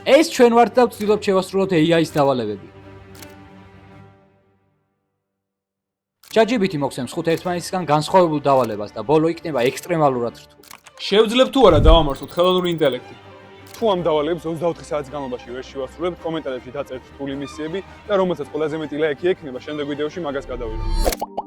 ეს ჩვენ ვართ და ვცდილობთ შევასრულოთ AI-ის დავალებები. ChatGPT მოგვცემს 5 ერთმანეთისგან განსხვავებულ დავალებას და ბოლო იქნება ექსტრემალურად რთული. შევძლებთ თუ არა დავამართოთ ხელოვნური ინტელექტი? თუ ამ დავალებებს 24 საათის განმავლობაში ვერ შევასრულებთ, კომენტარებში დაწერთ რთული მისიები და რომელსაც ყველაზე მეტი ლაიქი ექნება, შემდეგ ვიდეოში მაგას გადავიდეთ.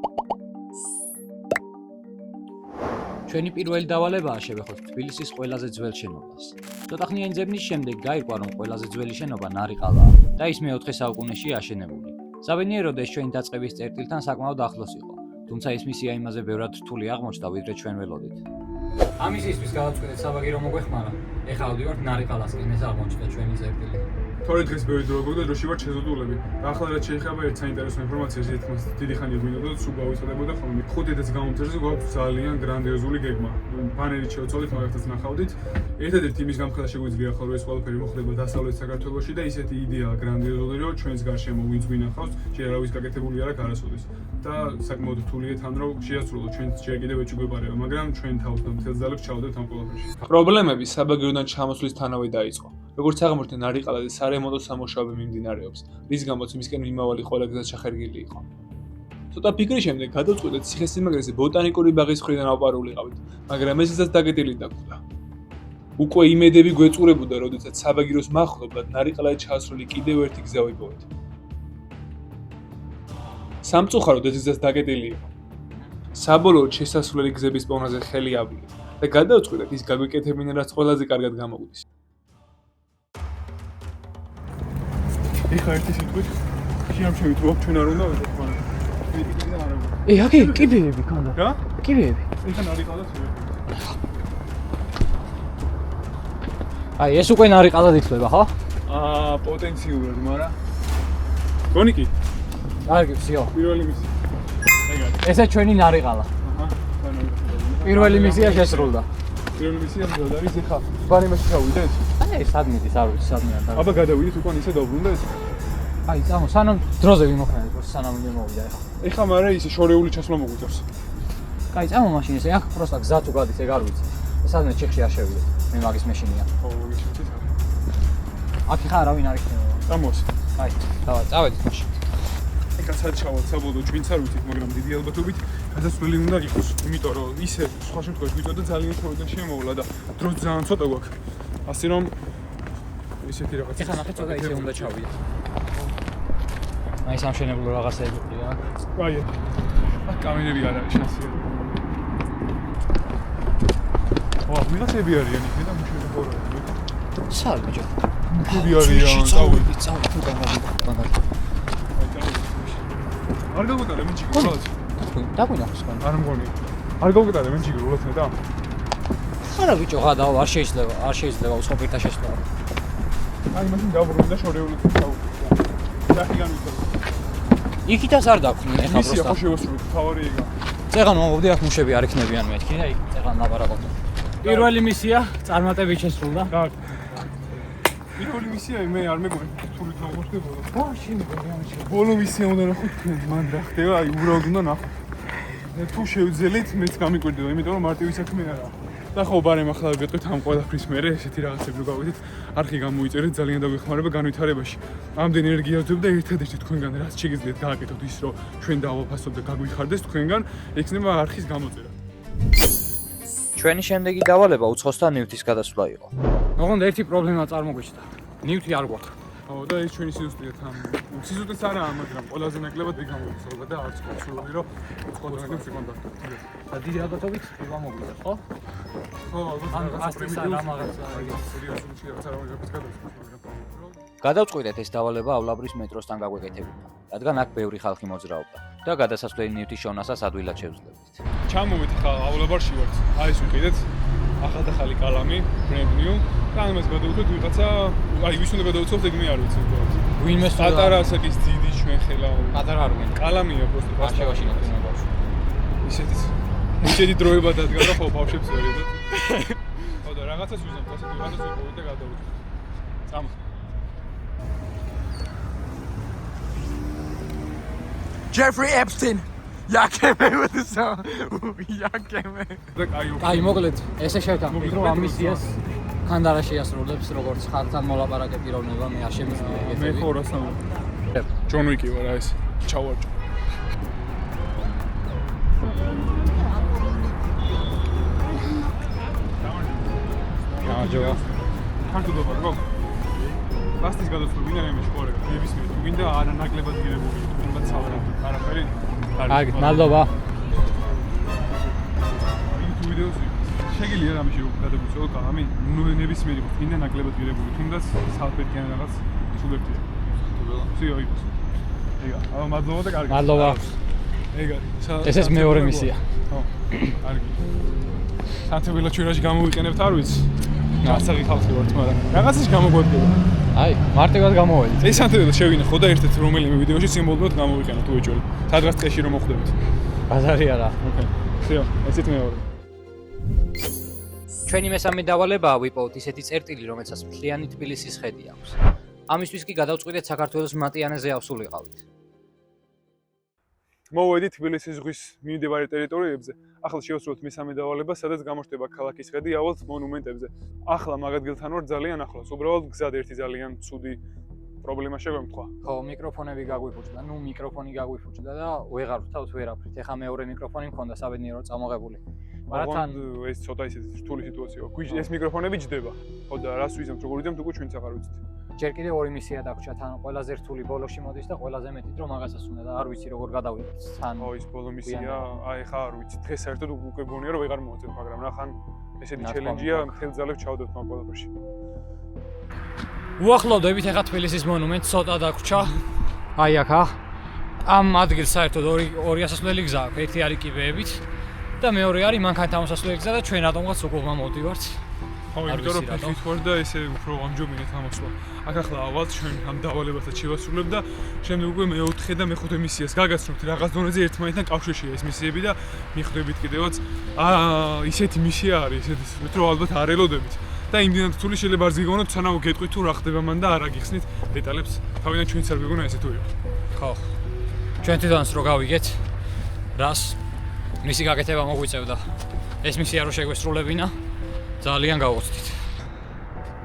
ჩვენი პირველი დავალებაა შევეხოთ თბილისის ყველაზე ძველ შენობას. ცოტა ხნიანი ძებნის შემდეგ გაირკვა, რომ ყველაზე ძველი შენობა ნარიყალაა და ის მე-4 საუკუნეშია აშენებული. საბედნიეროდ ეს ჩვენი დაწყების წერტილთან საკმაოდ ახლოს იყო, თუმცა ეს მისია იმაზე ბევრად რთული აღმოჩნდა, ვიდრე ჩვენ ველოდით. ამისისთვის გავაწყვეტეთ საბაგირო მოგვეხმარა. ეხლა ავდივართ ნარიყალასკენ, ეს აღმოჩნდა ჩვენი წერტილი. თორე დღეს ბევრი დრო გქონდა, დროში ვარ შეზღუდულები. და ახლა რაც შეეხება ერთ საინტერესო ინფორმაციას, თითქმის დიდი ხანია გვინდოდა და სულ გავიწყდებოდა ხოლმე. 5 გაუმთერზე გვაქვს ძალიან გრანდიოზული გეგმა. ბანერით შევცვალეთ, მაგათაც ნახავდით. ერთადერთი იმის გამხდარა შეგვიძლია ახლა რომ ეს ყველაფერი მოხდება დასავლეთ საქართველოში და ისეთი იდეაა გრანდიოზული, რომ ჩვენს გარშემო ვინც გვინახავს, ჯერ არავის გაკეთებული არ აქვს არასოდეს. და საკმაოდ რთულია თან რომ შეასრულოთ, ჩვენც ჯერ კიდევ ეჭვგვეპარება, მაგრამ ჩვენ თავს და მთელ ძალებს ჩავდებთ ამ ყველაფერში. პრობლემები საბაგიროდან ჩამოსვლისთანავე დაიწყო. როგორც აღმოჩნდა, ნარიყალა და სარემონტო სამუშაოები მიმდინარეობს, რის გამოც მისკენ მიმავალი ყველა გზა ჩახერგილი იყო. ცოტა ფიქრის შემდეგ გადავწყვეტეთ ციხესიმაგრეზე ბოტანიკური ბაღის მხრიდან ავპარულიყავით, მაგრამ ესეც დაკეტილი დაგვდა. უკვე იმედები გვეწურებოდა, როდესაც საბაგიროს მახლობლად ნარიყალად ჩასრული კიდევ ერთი გზა ვიპოვეთ. სამწუხაროდ ეს გზაც დაკეტილი იყო. საბოლოოდ შესასვლელი გზების პოვნაზე ხელი ავლიეთ და გადავწყვეტეთ ის გაგვეკეთებინა, რაც ყველაზე კარგად გამოგვდის. ეხა ერთი სიტყვით შეამჩევით რომ ჩვენ არ უნდა ვიყოთ მაგრამ აკი კიბეები ქონდა რა? კიბეები ეხა ნარიყალად აი ეს უკვე ნარიყალად ითვლება ხო? პოტენციურად, მაგრამ გონი კი? კარგი, всё. პირველი მისია. ესე ჩვენი ნარიყალა. პირველი მისია შესრულდა. პირველი მისია მზად არის ეხა. ბანემაში ჩავიდეთ? აი, სად მიდის, არ ვიცი, სად მიან. აბა გადავიდეთ უკან ისე დავბრუნდა ეს. აი, წამო, სანამ დროზე ვიმოხნეთ, სანამ მოვიდა ეხა. ეხა მაგრამ ისე შორეული ჩასვლა მოგვიწევს. კაი, წამო მაშინ ესე, აქ პროსტა გზა თუ გადის, ეგ არ ვიცი. სადმე ჩიხში არ შევიდეთ. მე მაგის მეშინია. ო, გიჩვენეთ. აქ ხა არავინ არ იქნება. წამოს. აი, დავა, წავედით მაშინ. ეხა სად ჩავალ საბოლოო ჩვენც არ ვიცით, მაგრამ დიდი ალბათობით გადასვლელი უნდა იყოს, იმიტომ რომ ისე სხვა შემთხვევაში გვიწოდა ძალიან თორიდან შემოვლა და დროც ძალიან ცოტა გვაქვს. ასე რომ ისეთი რაღაც. ეხა ნახეთ ცოტა ისე უნდა ჩავიდეთ. აი სამშენებლო რაღაცები ყია. აი. აქ კამერები არ არის შანსი. ვა, ვიღაცები არიან იქ და მუშები ხორა. სად ბიჭო? მუშები არიან, წავიდით. თუ გამოვიდა. არ გავუტარე მე ჯიგრ როლად. დაგვინახოს ხან. არ მგონი. არ გავუტარე მე ჯიგრ როლად მე და. არა ბიჭო, გადავა, არ შეიძლება უცხო პირთა შესვლა. აი მაშინ დავბრუნდი და შორეული წავიდე. დახი განვიცვალე. იქითაც არ დაქვნენ ეხა მისია პროსტა. ხო შევასრულეთ, თავარი ეგა. წეღან მომოვდი აქ მუშები არ იქნებიან მეთქი და იქ წეღან ლაპარაკობთ. პირველი მისია წარმატებით შესრულდა. კარგი. პირველი მისია მე არ მეგონი რთული მოხდებოდა. ბოლო მისია უნდა ნახოთ თქვენ, მან რა ხდება, აი უბრალოდ უნდა ნახოთ. თუ შევძელით, მეც გამიკვირდება, იმიტომ რომ მარტივი საქმე არაა. და ხო, ბარემ ახლა გეტყვით ამ ყველაფრის მერე ესეთი რაღაცები რო გავიდეთ, არხი გამოიწერეთ, ძალიან დაგვეხმარება განვითარებაში. ამდენ ენერგია ვძებ და ერთადერთი თქვენგან რაც შეგიძლიათ გააკეთოთ ის, რომ ჩვენ დავაფასოთ და გაგვიხარდეს თქვენგან, ექნება არხის გამოწერა. ჩვენი შემდეგი დავალება უცხოსთან ნივთის გადასვლა იყო. ოღონდ ერთი პრობლემა წარმოგვიჩნდა. ნივთი არ გვაქვს. ო და ეს ჩვენი სიზუსტეა თან. სიზუსტეც არაა, მაგრამ ყველაზე ნაკლებად იქ გამოიწვია და არც კონსოლი რომ უცხოთანაც კონტაქტი. და დიდი ალბათობით გამოგვიდა, ხო? ხო, ან ასწის რა რაღაცა ეგეც. სერიოზული რაღაც არ ამოიღებს გადასვლა, მაგრამ გადავწყვიტეთ ეს დავალება ავლაბრის მეტროსთან გაგვეკეთებინა, რადგან აქ ბევრი ხალხი მოძრაობდა და გადასასვლელი ნივთის შოვნასაც ადვილად შევძლებდით. ჩამოვით ხა ავლაბარში ვართ. აი ეს ვიყიდეთ. ახალ-ახალი კალამი, brand new. და ამას გადავუწევთ ვიღაცა, აი ვის უნდა გადავუწევთ, ეგ მე არ ვიცი უბრალოდ. ვინმე პატარა ასაკის ძიდი ჩვენ ხელა. პატარა არ ვინ. კალამია პროსტო. ბავშვებში ნახეთ ბავშვი. ისეთი ისეთი დროება დადგა და ხო ბავშვებს ვერიდოთ. ხო და რაღაცას ვიზამთ, ასეთ ვიღაცას ვიპოვეთ და გადავუწევთ. წამო. Jeffrey Epstein. Yakeme with the song. Yakeme. კაი, მოკლედ, ესე შევთანხმდით, რომ ამ მისიას ქანდარა შეასრულებს როგორც ხალხთან მოლაპარაკე პიროვნება მე არ შემიძლია მე ეგეთები. ხო რასთან ჯონ უიკი ვარ ეს ჩავარჯო გამარჯობა. ხანტუდობა გოგ პასტის გადასვლა ვინ არის მეშყორე ნებისმიერ თუ გინდა არანაკლებად გირებული თუმცა სავარაუდოდ არაფერი კარგი, მადლობა. YouTube ვიდეოს შეგიძლია რამე შეგადაგუწევო კამი ნებისმიერი გინდა ნაკლებად გირებული თუმცა სალფეტიან რაღაც სუბექტია სიო იყოს ეგა მადლობა და კარგი მადლობა. ეგ არის ეს მეორე მისია. ხო კარგი სანტებელა ჩვენაში გამოვიყენებთ არ ვიცი გასაღი ხალხი ვართ მაგრამ რაღაცაში გამოგვადგება აი, მარტივად გამოვედით. ეს სანტებელა შევინახო და ერთ-ერთ რომელიმე ვიდეოში სიმბოლურად გამოვიყენოთ უეჭველი სადღაც ტყეში რომ მოხვდებით ბაზარი არა. ოკეი სიო ესეთ მეორე ჩვენი მესამე დავალებაა ვიპოვოთ ისეთი წერტილი, რომელსაც მთლიანი თბილისის ხედი აქვს. ამისთვის კი გადავწყვიტეთ საქართველოს მატიანეზე ავსულიყავით. მოვედით თბილისის ზღვის მიმდებარე ტერიტორიებზე. ახლა შევსრულოთ მესამე დავალება, სადაც გამოჩნდება ქალაქის ხედი ავალთ მონუმენტებზე. ახლა მაგ ადგილთან ვარ ძალიან ახლოს. უბრალოდ გზად ერთი ძალიან ცუდი პრობლემა შეგვემთხვა. ხო, მიკროფონები გაგვიფუჭდა. ნუ მიკროფონი გაგვიფუჭდა და ვეღარ ვთავთ ვერაფრით. ეხა მეორე მიკროფონი მქონდა საბედნიეროდ წამოღებული. მაგრამ ეს ცოტა ისეთი რთული სიტუაციაა. ეს მიკროფონები ჯდება. ხო და რას ვიზამთ, როგორ ვიზამთ, უკვე ჩვენც აღარ ვიცით. ჯერ კიდევ ორი მისია დაგვრჩა თან ყველაზე რთული ბოლოში მოდის და ყველაზე მეტი დრო მაგასაც უნდა და არ ვიცი როგორ გადავიღებ თან. ხო, ის ბოლო მისია, აი ხა არ ვიცი. დღეს საერთოდ უკვე გონია რომ ვეღარ მოვაწევ, მაგრამ ნახან ესეთი ჩელენჯია, მთელ ძალებს ჩავდებთ მაგ ყველაფერში. უახლოვდებით ეხა თბილისის მონუმენტს ცოტა დაგვრჩა. აი აქა. ამ ადგილს საერთოდ ორი ასასვლელი გზა აქვს. ერთი არის კიბეებით და მეორე არის მანქანათა მოსასვლელი გზა და ჩვენ რატომღაც უგულმა მოვდივართ. ხო, იმიტომ რომ ფეხით ვარ და ესე უფრო ამჯობინეთ ამოსვლა. აქ ახლა ავალთ ჩვენ ამ დავალებასაც შევასრულებ და შემდეგ უკვე მეოთხე და მეხუთე მისიას გაგაცნობთ რაღაც დონეზე ერთმანეთთან კავშირშია ეს მისიები და მიხვდებით კიდევაც ისეთი მისია არის ესეთი რომ ალბათ არ ელოდებით და იმდენად რთული შეიძლება არ ზიგონოთ სანამ გეტყვით თუ რა ხდება მან და არ აგიხსნით დეტალებს თავიდან ჩვენც არ გვეგონა ესე თუ იყო. ხო. ჩვენ თვითონაც რო გავიგეთ რას მისი გაკეთება მოგვიწევდა. ეს მისია რო შეგვესრულებინა ძალიან გავოცდით.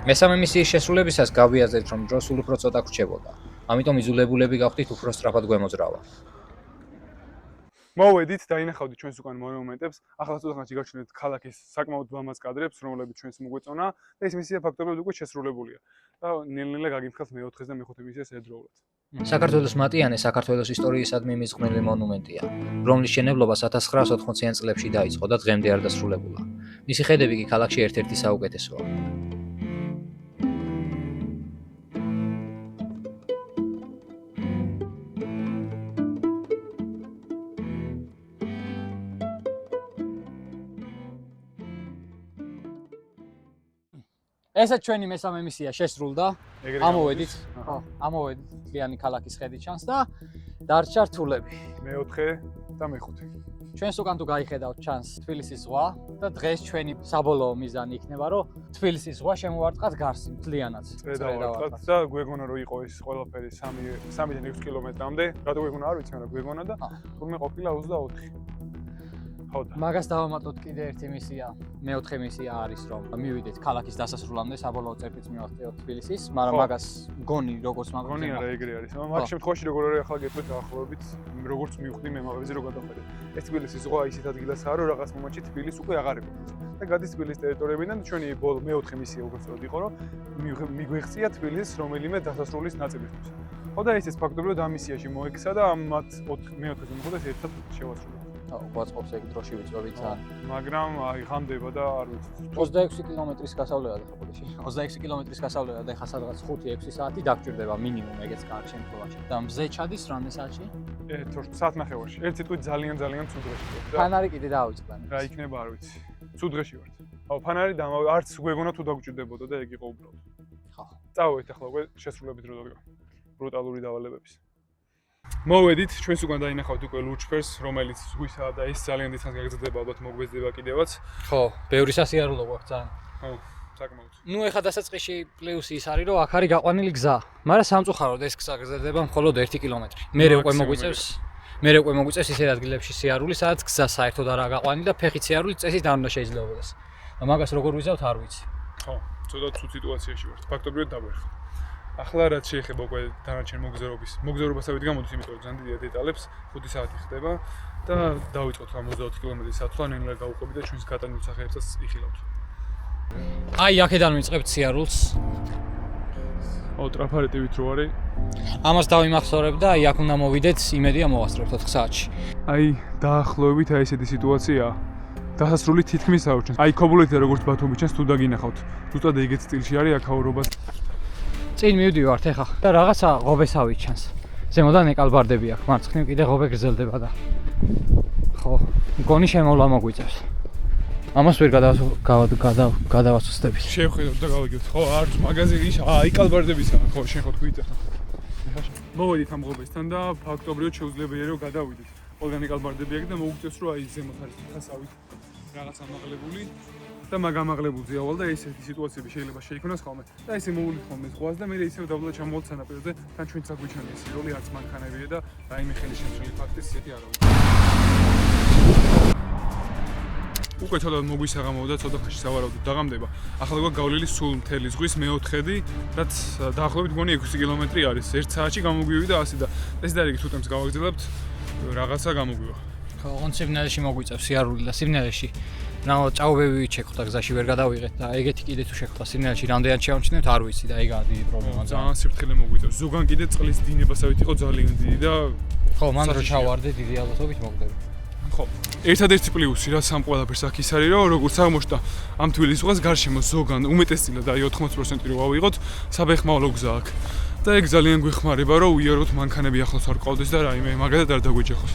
მესამე მისიის შესრულებისას გავიაზრეთ, რომ დრო სულ უფრო ცოტა გრჩებოდა. ამიტომ იძულებულები გავხდით უფრო სწრაფად გვემოძრავა. მოვედით და ინახავდით ჩვენს უკან მონუმენტებს. ახლა ცოტახანში გაჩვენეთ ქალაქის საკმაოდ ლამაზ კადრებს, რომლებიც ჩვენს მოგვეწონა და ეს მისია ფაქტობრივად უკვე შესრულებულია. და ნელ-ნელა გაგიმხელთ მეოთხეს და მეხუთე მისიას ერთდროულად. საქართველოს მატიანე საქართველოს ისტორიისადმი მიზღვნილი მონუმენტია, რომლის შენებლობა 1980-იან წლებში დაიწყო და დღემდე არ დასრულებულა. მისი ხედები კი ქალაქში ერთ-ერთი საუკეთესოა. ესეც ჩვენი მესამე მისია შესრულდა. ამოვედით, ხო, ამოვედით მთლიანი ქალაქის ხედი ჩანს და დარჩა რთულები. მეოთხე და მეხუთე. ჩვენს უკან თუ გაიხედავთ ჩანს თბილისის ზღვა და დღეს ჩვენი საბოლოო მიზანი იქნება, რომ თბილისის ზღვა შემოვარტყათ გარსი მთლიანად. წვედავარტყათ და გვეგონა რომ იყო ეს ყველაფერი 3-დან 6 კილომეტრამდე. რატო გვეგონა არ ვიცი, მაგრამ გვეგონა და თურმე ყოფილა 24. ხო და მაგას დავამატოთ კიდე ერთი მისია. მეოთხე მისია არის რომ მივიდეთ ქალაქის დასასრულამდე საბოლოო წერტილს მივაღწევთ თბილისის, მაგრამ მაგას გონი როგორც გონი არა ეგრე არის. მაგ შემთხვევაში როგორ არის ახლა გეტყვით დაახლოებით როგორც მივხვდი მე მაგაზე რო გადავხედე. ეს თბილისის ზღვა ისეთ ადგილასაა რომ რაღაც მომენტში თბილისი უკვე აღარ ეკვეთს. და გადის თბილისის ტერიტორიებიდან ჩვენი ბოლო მეოთხე მისია უბრალოდ იყო რომ მიგვეღწია თბილისის რომელიმე დასასრულის ნაწილისთვის. ხო და ეს ფაქტობრივად ამ მისიაში მოექცა და მათ მეოთხეს მეხუთეს ერთად შევასრულეთ. ყვაწყობს ეგ დროში ვიწვევით ძალიან. მაგრამ აი ღამდება და არ ვიცი. 26 კილომეტრის გასავლელად ხო ბოდიში. 26 კილომეტრის გასავლელად ეხა სადღაც 5-6 საათი დაგჭირდება მინიმუმ ეგეც კარგ შემთხვევაში. და მზე ჩადის რამდენ საათში? საათნახევარში. ერთ სიტყვით ძალიან ცუდ დღეში. ფანარი კიდე დაავიწყდა. რა იქნება არ ვიცი. ცუდ დღეში ვართ. აუ ფანარი და არც გვეგონა თუ დაგჭირდებოდა და ეგ იყო უბრალოდ. ხო. წავედით ახლა უკვე შესრულებით რო დაგვა. ბრუტალური დავალებების. მოვედით ჩვენს უკან დაინახავთ უკვე ლურჩფერს, რომელიც ზღვისა და ეს ძალიან დიდხანს გაგრძელდება, ალბათ მოგვეძდება კიდევაც. ხო, ბევრი სასიარულო გვაქვს ძალიან. ხო, საკმაოდ. ნუ ეხა დასაწყისში პლუსი ის არის, რომ აქ არის გაყვანილი გზა, მაგრამ სამწუხაროდ ეს გზა გრძელდება მხოლოდ 1 კილომეტრი. მერე უკვე მოგვიწევს ისეთ ადგილებში სიარული, სადაც გზა საერთოდ არაა გაყვანილი და ფეხით სიარული წესით არ უნდა შეიძლებოდეს. და მაგას როგორ ვიზავთ არ ვიცი. ხო, ცოტა ცუდ სიტუაციაში ვართ. ფაქტობრივად დავერხ. ახლა რაც შეიძლება უკვე დანარჩენ მოგზაურობასავით გამოდის, იმიტომ რომ ძალიან დიდია დეტალებს, 5 საათი ხდება და დავიწყოთ ამ 24 კილომეტრის სათვალ ნელ-ნელა გავუყვებით და ჩვენს გატანილ სახეებსაც იხილავთ. აი, აქედან ვიწყებთ სიარულს. ტრაფარეტივით რო არის. ამას დავიმახსოვრებ და აი აქ უნდა მოვიდეთ, იმედია მოვასწრებთ 4 საათში. აი, დაახლოებით აი ესეთი სიტუაციაა. დასასრული თითქმის აუჩნს. აი, ქობულეთია როგორც ბათუმი ჩანს, თუ დაგინახავთ. ზუსტად ეგეთ სტილში არის აქაურობა. წინ მივდივართ ეხა და რაღაცა ღობესავი ჩანს. ზემოდან ეკალბარდები აქვს, მარცხნივ კიდე ღობე გრძელდება და ხო, მგონი შემოვლა მოგვიწევს. ამას ვერ გადავასუსტები. შევხედოთ და გავიგებთ. ხო, არც მაღაზიაში აი კალბარდებისა, ხო, შენ ხო თქვი ეხა. მოვედით ამ ღობესთან და ფაქტობრივად შეუძლებელია რომ გადავიდეთ. ყველგან კალბარდები აქვს და მოგვიწევს რომ აი ზემოთ არის ხასავით რაღაც ამაღლებული და მაგამაღლებულზე ავალ და ესეთი სიტუაციები შეიძლება შეიქმნას ხოლმე. და ესე მოვულით ხოლმე ზღვას და მე ისევ დავდოთ ჩამოვალთ სანაპიროზე, თან ჩვენც აგვიჩვენია ეს როლი არც მანქანებია და რაიმე ხელი შემცველი ფაქტი ისეთი არ არის. უკვე ცოტა მოგვისაღამო და ცოტა ხანში სავარაუდოდ დაღამდება. ახლა უკვე გავლილი სულ მთელი ზღვის მეოთხედი, რაც დაახლოებით მგონი 6 კილომეტრი არის. 1 საათში გამოგვივიდა ასე და ეს და რიგი თუ ტემპს გავაგრძელებთ, რაღაცა გამოგვივა. ხო, ოღონდ სიბნელეში მოგვიწევს სიარული და სიბნელეში რა ჭაობები ვიჩექოთ და გზაში ვერ გადავიღეთ და ეგეთი კიდე თუ შეხვდა სიბნელეში რამდენად შევამჩნევთ არ ვიცი და ეგაა დიდი პრობლემა. ძალიან სიფრთხილე მოგვიწევს. ზოგან კიდე წყლის დინებასავით იყო ძალიან დიდი და ხო, მან რო ჩავარდე დიდი ალბათობით მოგვდები. ხო, ერთადერთი პლუსი რაც ამ ყველაფერს აქ ის არის, რომ როგორც აღმოჩნდა ამ თბილისის ზღვას გარშემო ზოგან უმეტესწილად აი 80% რო ავიღოთ, საბეხმავლო გზა აქვს. და ეგ ძალიან გვეხმარება, რომ უიაროთ მანქანები ახლოს არ ყავდეს და რაიმე მაგათად არ დაგვეჯახოს.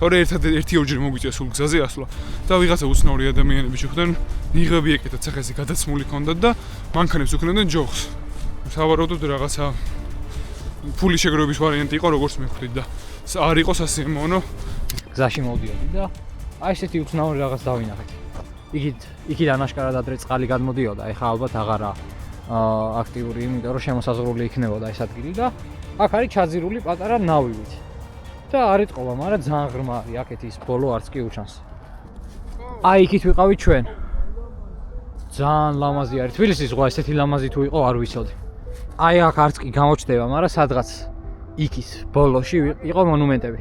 თორე ერთადერთი ორჯერ მოგვიწია სულ გზაზე ასვლა და ვიღაცა უცნაური ადამიანები შეხვდნენ, ნიღები ეკეთათ სახეზე გადაცმული ჰქონდათ და მანქანებს უქნებდნენ ჯოხს. სავარაუდოდ რაღაცა ფული შეგროვების ვარიანტი იყო, როგორც მეხვდით და არ იყო სასიამოვნო. გზაში მოვდიოდი და აი ესეთი უცნაური რაღაც დავინახეთ. იქიდან აშკარად ადრე წყალი გადმოდიოდა, ეხლა ალბათ აღარა აქტიური, იმიტომ რომ შემოსაზღვრული იქნებოდა ეს ადგილი და აქ არის ჩაძირული პატარა ნავივით. და არ იტყობა, მაგრამ ძალიან ღრმა არის, აქეთ ის ბოლო არც კი უჩანს. აი იქით ვიყავით ჩვენ. ძალიან ლამაზი არის. თბილისის ზღვა ესეთი ლამაზი თუ იყო, არ ვიცოდი. აი აქ არც კი გამოჩნდება, მაგრამ სადღაც იქით ბოლოში იყო მონუმენტები.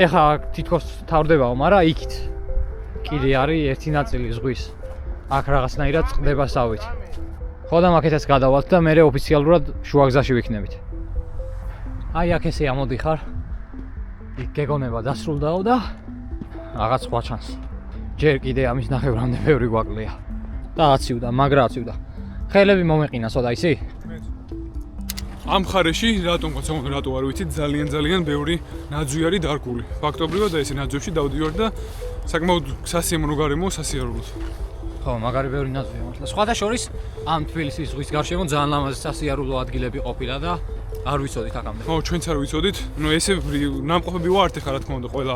ეხლა თითქოს თავდებაო, მაგრამ იქით კიდე არის ერთი ნაწილი ზღვის. აქ რაღაცნაირად წყდება სავით. ხო და აქეთაც გადავალთ და მე ოფიციალურად შუაგზაში ვიქნებით. აი აქ ესე ამოდიხარ. იქ გეგონება დასრულდაო და რაღაც სხვა ჩანს. ჯერ კიდე ამის ნახევრამდე ბევრი გვაკლია. და აციუდა, მაგრა აციუდა. ხელები მომეყინა, სოდა ისი? ამ ხარეში რატომღაც რატო არ ვიცით ძალიან ბევრი ნაძვი არის დარგული. ფაქტობრივად და ესე ნაძვებში დავდივარ და საკმაოდ სასიამოვნო გარემო სასიარულოდ. ხო, მაგარი ბევრი ნაძვია მართლა. სხვა და შორის ამ თბილისის ზღვის გარშემო ძალიან ლამაზი სასიარულო ადგილები ყოფილა და არ ვიცოდით აქამდე. ხო, ჩვენც არ ვიცოდით. ნუ ესე ნამყოფები ვართ ეხლა რა თქმა უნდა, ყველა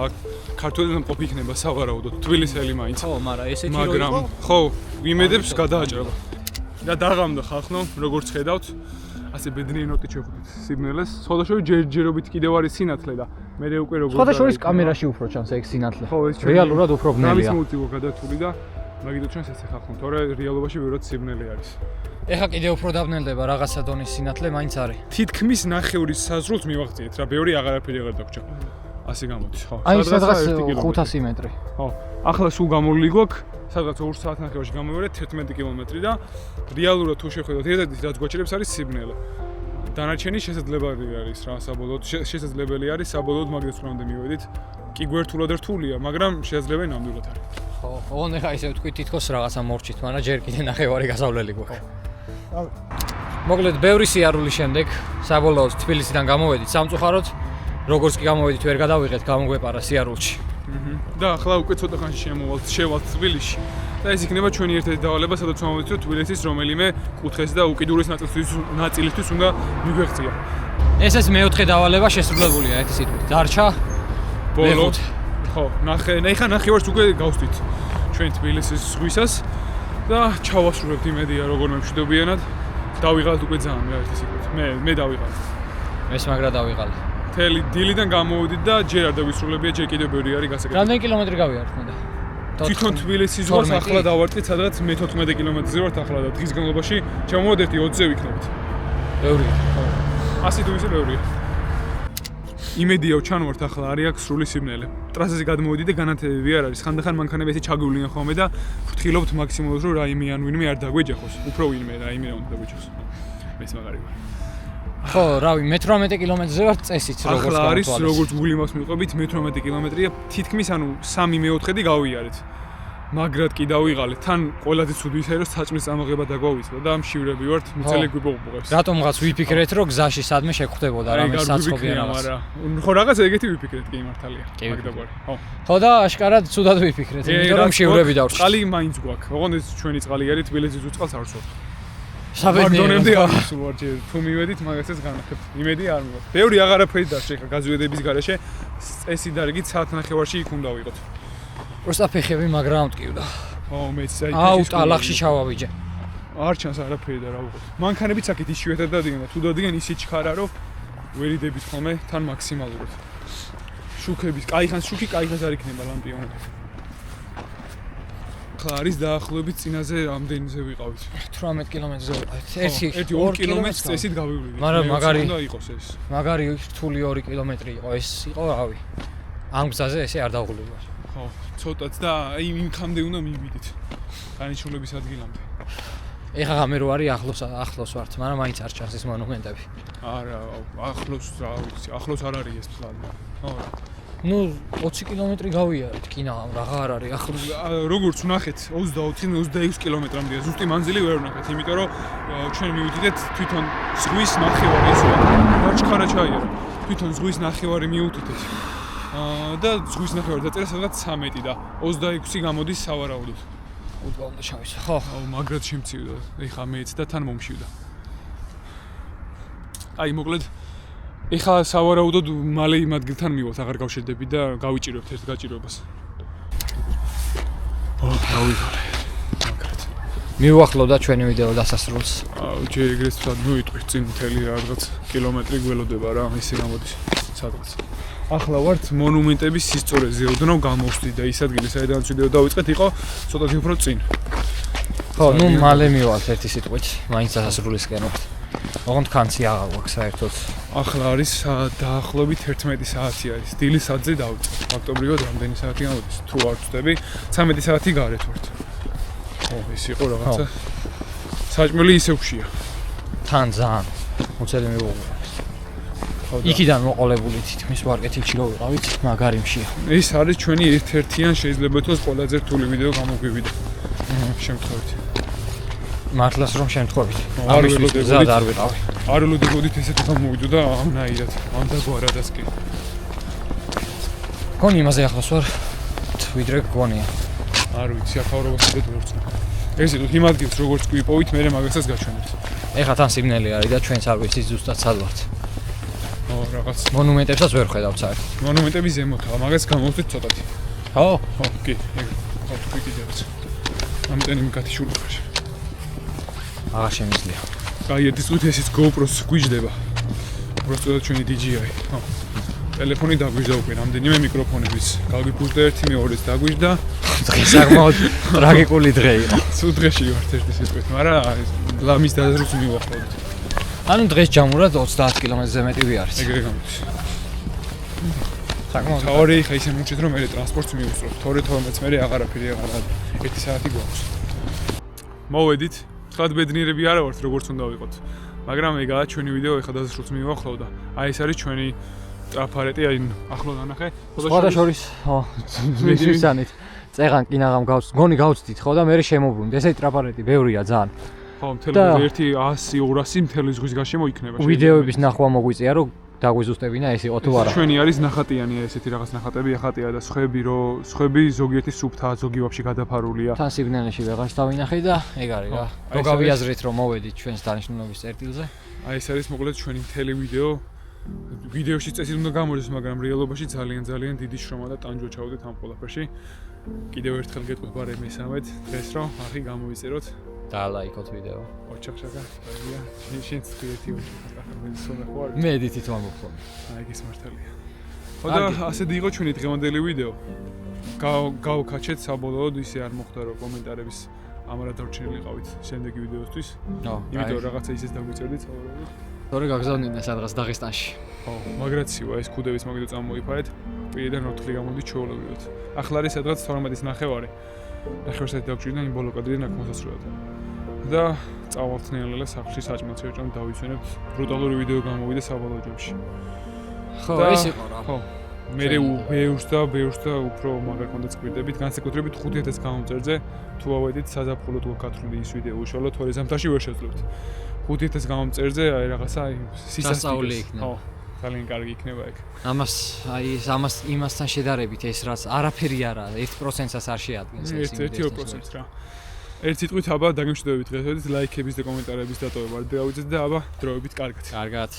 ქართველი ნამყოფი იქნება სავარაუდოდ, თბილისელი მაინც. ხო, მაგრამ ესეთი რო მაგრამ იყო, ხო, ვიმედებს გადააჭრება. და დაღამდა ხალხო, როგორც ხედავთ, ასე ბედნიერი ნოტით შევხვდით სიბნელეს. სხვადასხვა ჯერჯერობით კიდევ არის სინათლე და მე უკვე როგორც სხვა და შორის კამერაში უფრო ჩანს ეგ სინათლე. ხო, ეს რეალურად უფრო ბნელია. გამოსმოუწივო გადათული და მაგითო ჩვენს ესე ხალხო, თორე რეალობაში ვეროთ სიბნელე არის. ეხა კიდე უფრო დაბნელდება რაღაცა დონის სინათლე მაინც არის. თითქმის ნახევრის საზრულს მივაღწიეთ რა, ბევრი აღარაფერი აღარ დაგჭა. ასე გამოდის, ხო. აი სადღაც 500 მეტრი. ხო. ახლა სულ გამოვლილი გვაქვს, სადღაც 2 საათ ნახევარში გამოვიარეთ 11 კილომეტრი და რეალურად თუ შევხედოთ, ერთადერთი რაც გვაჩერებს არის სიბნელე. დანარჩენი შესაძლებელი არის რა, საბოლოოდ შესაძლებელი არის საბოლოოდ მაგას რამე მივედით. კი გვერდულად რთულია, მაგრამ შესაძლებელი ნამდვილად არის. ხო, ოღონდ ეხა ისე ვთქვი თითქოს რაღაცა მორჩით, მაგრამ ჯერ კიდე ნახევარი გასავლელი გვაქვს. მოკლედ ბევრი სიარულის შემდეგ საბოლოოდ თბილისიდან გამოვედით სამწუხაროდ, როგორც კი გამოვედით ვერ გადავიღეთ, გამოგვეპარა სიარულში. და ახლა უკვე ცოტა ხანში შევალთ თბილისში. და ეს იქნება ჩვენი ერთ-ერთი დავალება, სადაც ვამოვიდეთ, რომ თბილისის რომელიმე კუთხეს და უკიდურეს ნაწილისთვის უნდა მიგვეღწია. ეს მეოთხე დავალება შესრულებულია, ერთი სიტყვით. დარჩა ბოლო. ხო, ეხა ნახევარს უკვე გავსვით ჩვენ თბილისის ზღვისას და ჩავასრულებთ იმედია როგორ მემშვიდობიანად. დავიღალთ უკვე ძალიან რა ერთი სიტყვით. მე დავიღალთ. ეს მაგრა დავიღალე. მთელი დილიდან გამოვიდით და ჯერ არ დავისრულებია, ჯერ კიდევ ბევრი არის გასაკეთებელი. რამდენი კილომეტრი გავიარეთ მოდა? თვითონ თბილისის ზღვას ახლა დავარტყით, სადაც მე 14 კილომეტრზე ვართ ახლა და დღის განმავლობაში ჩამოვადეთ 20-ზე ვიქნებით. ბევრია. ხო. 100 თუ ისე ბევრია. იმედია ჩანვართ ახლა არის აქ სრული სიმნელე. ტრასაზე გადმოვედი და განათებები არ არის. ხანდახან მანქანები ესე ჩაგივლიან ხოლმე და ვფრთხილობთ მაქსიმალურად რომ რაიმე ან ვინმე არ დაგვეჯახოს. უფრო ვინმე რაიმე რა უნდა დაგვეჯახოს. მეც მაგარი ვარ. ხო, რავი, მე 18 კილომეტრზე ვარ წესით როგორც ახლა არის როგორც გული მაქვს მიყვებით მე 18 კილომეტრია თითქმის ანუ 3/4 გავიარეთ. მაგრად კი დავიღალეთ. თან ყველაზე ცუდი ისაა რომ საჭმლის წამოღება დაგვავიწყდა და მშივრები ვართ, მიცელი გვიპოყუყებს. რატომღაც ვიფიქრეთ რომ გზაში სადმე შეგხვდებოდა რამე საცხობია რაღაც. ხო რაღაც ეგეთი ვიფიქრეთ კი მართალია. მაგდაბარი. ხო. ხო და აშკარად ცუდად ვიფიქრეთ, იმიტომ რომ მშივრები დავრჩით. წყალი მაინც გვაქვს. ოღონდ ეს ჩვენი წყალი არის თბილისის უწყალს არ ვსვათ. საბედნიეროა. არ ვარ თუ მივედით მაგასაც განახებთ. იმედი არ მივარ. ბევრი აღარაფერი დარჩა ხა გაზვედების garaშე წესი დარგით საათ ნახევარში იქ უნდა ვიყოთ. პროსტა ფეხები მაგრამ მტკივდა. ო მეც აი აუ ტალახში ჩავავიჯე. არ ჩანს არაფერი და რა ვიყოთ. მანქანებიც აქეთ იშვიათად დადგენ და თუ დადგენ ისე ჩქარა რომ ვერიდებით ხოლმე თან მაქსიმალურად. შუქების, კაიხანს შუქი, კაიხანს არ იქნება ლამპიონები. ხა არის დაახლოებით წინაზე რამდენზე ვიყავით? 18 კილომეტრზე ვიყავით. 1 კილომეტრს წესით გავივლიდით. მაგრამ მაგარი უნდა იყოს ეს. მაგარი რთული 2 კილომეტრი იყო. ეს იყო რავი. ამ გზაზე ესე არ დაღულებია. ხო, ცოტაც და აი იმქამდე უნდა მივიდით. განიჩულების ადგილამდე. ეხლა ღამე რო არის ახლოს ვართ, მაგრამ მაინც არ ჩანს ეს მონუმენტები. არა, ახლოს რა ვიცი, ახლოს არ არის ეს ფლად. ხო. ნუ 20 კილომეტრი გავიარეთ, კინა რაღა არ არის ახლოს. როგორც ვნახეთ 20-26 კილომეტრამდეა, ზუსტი მანძილი ვერ ვნახეთ, იმიტომ რომ ჩვენ მივიდით თვითონ ზღვის ნახევარი ესეა. გაჩქარა ჩაიარა. თვითონ ზღვის ნახევარი მივუდით. და ზღვის ნახევარი დაწერა სადღაც 13 და 26 გამოდის სავარაუდოდ. უდვა უნდა ჩავისა. ხო, მაგრად შემცივდა. ეხა მეც და თან მომშივდა. აი მოკლედ ეხა სავარაუდოდ მალე იმ ადგილთან მივოთ, აღარ გავშედები და გავიჭირებთ ერთ გაჭირვებას. დავიღალე. მაგრად. მივუახლოვდა ჩვენი ვიდეო დასასრულს. ჯერ ეგრეთ ვთქვათ, მივიტყვით წინ მთელი რაღაც კილომეტრი გველოდება რა, ისე გამოდის სადღაც. ახლა ვართ მონუმენტების სისწორეზე, ოდნავ გამოვსდით და ის ადგილი, საიდანაც ვიდეო დავიწყეთ, იყო ცოტათი უფრო წინ. ხო, ნუ მალე მივალთ ერთი სიტყვით, მაინც დასასრულისკენ ვართ. ოღონდ კანცი აღარ გვაქვს საერთოდ. ახლა არის დაახლოებით 11 საათი არის. დილის 1-ზე დავიწყეთ. ფაქტობრივად რამდენი საათი გამოდის? თუ არ ვწდები, 13 საათი გარეთ ვართ. ო, ეს იყო რაღაცა. საჭმელი ისე ვშია. თან ძალიან უცელი მივუღია. იქიდან მოყოლებული თითქმის ვარკეთილში რო ვიყავით, მაგარი მშია. ეს არის ჩვენი ერთ-ერთიან შეიძლება ითქვას ყველაზე რთული ვიდეო გამოგვივიდა. შემთხვევით. მართლაც რომ შემთხვევით. არ ველოდებოდით. არ ვიყავი. არ ველოდებოდით ესეთი გამოვიდო და ამნაირად. ამ დაგვარადას კი. გონი იმაზე ახლოს ვარ. ვიდრე გონია. არ ვიცი, ახავრობასადეთ ვორცნა. ეს იყო იმ ადგილს როგორც გვიპოვით, მე მაგასაც გაჩვენებთ. ეხლა თან სიგნალი არის და ჩვენც არ ვიცით ზუსტად სად ვართ. ო, რაღაც მონუმენტებსაც ვერ ხედავთ საერთოდ. მონუმენტები ზემოთაა, მაგას გამოვხდით ცოტათი. ხო? ხო, კი, ეგ. ხო, თქვი კიდევაც. ამიტენი მიგათიშული ხარ. აღარ შემიძლია. გაიერთის წუთი ესეც GoPro-ს გვიჯდება. უბრალოდ ჩვენი DJI. ხო. ტელეფონი დაგვიჯდა უკვე, რამდენიმე მიკროფონებიც. გაგვიფუძდა ერთი მეორეც დაგვიჯდა. დღე საკმაოდ ტრაგიკული დღე იყო. სულ დღეში ვართ ერთი სიტყვით, მაგრამ ლამის დაზრუს მივახლოვდით. ანუ დღეს ჯამურად 30 კილომეტრზე მეტი ვიარეთ. ეგრე გამოდის. საკმაოდ თავი ხა ისე მუჭით რომ მე ტრანსპორტს მივუსწრებ. თორე თორმეტს მე აღარაფერი აღარ არის. 1 საათი გვაქვს. მოვედით. თქვათ ბედნიერები არა ვართ როგორც უნდა ვიყოთ. მაგრამ ეგაა ჩვენი ვიდეო ეხა დაზრუს მივახლოვდა. აი ეს არის ჩვენი ტრაფარეტი, აი ახლო დანახე. სხვადასხვის, ხო, მისვისანით. წეღან კინაღამ გონი გავწდით, ხო და მე შემოbrunდი. ესეთი ტრაფარეტი ბევრია ძალიან. ხო, მთელი ერთი 100-200 მთელი ზღვის გარშემო იქნება. ვიდეოების ნახვა მოგვიწია, რომ დაგვიზუსტებინა ეს იყო თუ არა. ჩვენი არის ნახატიანია ესეთი რაღაც ნახატები, ახატია და სხვები ზოგიერთი სუფთაა, ზოგი ვაფშე გადაფარულია. თან სიგნალში ვეღარს დავინახე და ეგ არის რა. რო გავიაზრეთ რომ მოვედით ჩვენს დანიშნულების წერტილზე. აი ეს არის მოკლედ ჩვენი მთელი ვიდეო. ვიდეოში წესით უნდა გამოდის, მაგრამ რეალობაში ძალიან დიდი შრომა და ტანჯვა ჩავდეთ ამ ყველაფერში. კიდევ ერთხელ გეტყვით ბარე მესამედ დღეს რომ ახი გამოვიწეროთ. დაალაიქოთ ვიდეო. ოჩახშაკა, აია, შენც თქვი ერთი ოჩახშაკა, მე სულ ხوار. მე დითით მომხდოდი. აი ეს მართალია. და ასეთი იყო ჩვენი დღევანდელი ვიდეო. გავკაჩეთ საბოლოოდ ისე არ მოხდა რომ კომენტარების ამარად დარჩენილი ყავით შემდეგი ვიდეოსთვის. იმიტომ რაღაცა ისეს დაგვიწერდით სავარაუდოდ. თორე გაგზავნიდნენ სადღაც დაღესტანში. ხო, მაგრაციოა ეს ქუდების მაგით წამოიფარეთ. პირიდან ოთხი გამოდით ჩვეულებრივად. ახლა არის სადღაც 12-ის ნახევარი. ნახევარსაათი დაგჭირდა იმ ბოლო კადრიდან აქ მოსასვლელად. და წავალთ ნელა სახლში საჭმელს ვეჭამ დავისვენებთ. ბრუტალური ვიდეო გამოვიდა საბოლოო ჯამში. ხო, ეს იყო რა. ხო. მე ბევრს და უფრო მაგარ კონდაც კვირდებით, განსაკუთრებით 5000 გამომწერზე თუ ავედით საზაფხულოდ გაქრული ის ვიდეო უშუალოდ 2 ზამთარში ვერ შეძლებთ. 5000 გამომწერზე აი რაღაცა სასწაული იქნება. ხო, ძალიან კარგი იქნება ეგ. ამას იმასთან შედარებით ეს რაც არაფერი არა, 1%-ს არ შეადგენს ეს 1% რა. ერთ სიტყვით აბა დაგემშვიდობებით დღესდღეობით ლაიქების და კომენტარების დატოვება არ დავიწყეთ და აბა დროებით კარგად. კარგად.